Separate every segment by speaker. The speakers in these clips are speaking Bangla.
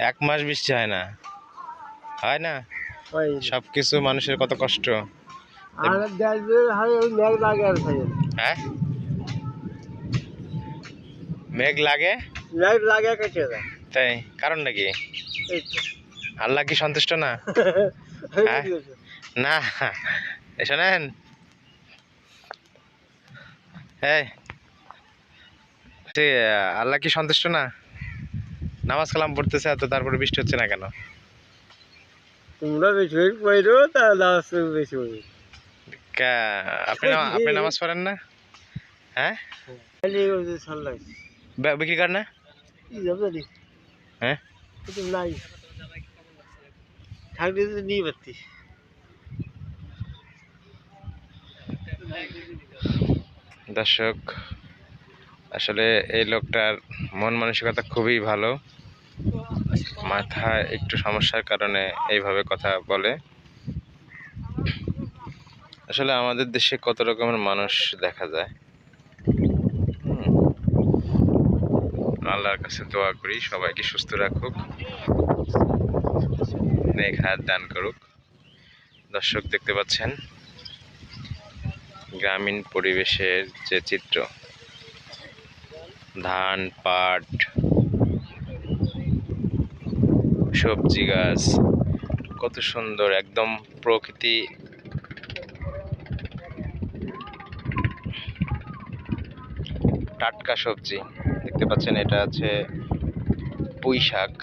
Speaker 1: এক মাস বৃষ্টি হয় না, হয় না? সবকিছু মানুষের কত কষ্ট। হ্যাঁ, মেঘ লাগে, তাই কারণটা কি? আল্লাহ কি সন্তুষ্ট না? হ্যাঁ? না, শোনেন, হ্যাঁ, আল্লাহ কি সন্তুষ্ট না? নামাজ কালাম পড়তেছে এত, তারপরে বৃষ্টি হচ্ছে না কেন?
Speaker 2: তোমরা বেশি পড়ো, তা নামাজ বেশি পড়ো।
Speaker 1: আপনি নামাজ পড়েন না? হ্যাঁ, বিক্রি করেন না? হ্যাঁ,
Speaker 2: নাই থাকলে নিয়ে পারতি।
Speaker 1: দর্শক, আসলে এই লোকটার মন মানসিকতা খুবই ভালো। মাথায় একটু সমস্যার কারণে এইভাবে কথা বলে। আসলে আমাদের দেশে কত রকমের মানুষ দেখা যায়। আল্লাহর কাছে দোয়া করি সবাইকে সুস্থ রাখুক, নেক হায়াত দান করুক। দর্শক, দেখতে পাচ্ছেন গ্রামীণ পরিবেশের যে চিত্র, ধান, পাট, সবজি গাছ, কত সুন্দর, একদম প্রকৃতি। টাটকা সবজি দেখতে পাচ্ছেন, এটা আছে পুঁই শাক।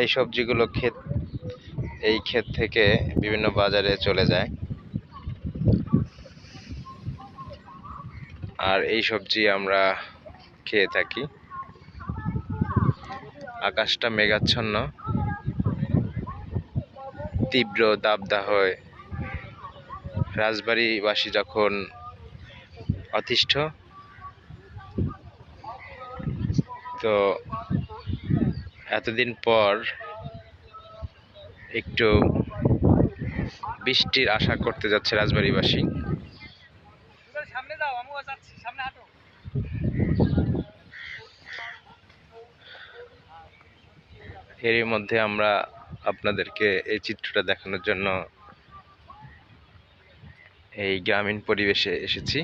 Speaker 1: এই সবজিগুলো এই ক্ষেত থেকে বিভিন্ন বাজারে চলে যায়, আর এই সবজি আমরা খেয়ে থাকি। আকাশটা মেঘাচ্ছন্ন, তীব্র দাবদাহ। রাজবাড়িবাসী যখন অতিষ্ঠ, তো এতদিন পর একটু বৃষ্টির আশা করতে যাচ্ছে রাজবাড়িবাসী। এরই মধ্যে আমরা আপনাদেরকে এই চিত্রটা দেখানোর জন্য এই গ্রামীণ পরিবেশে এসেছি।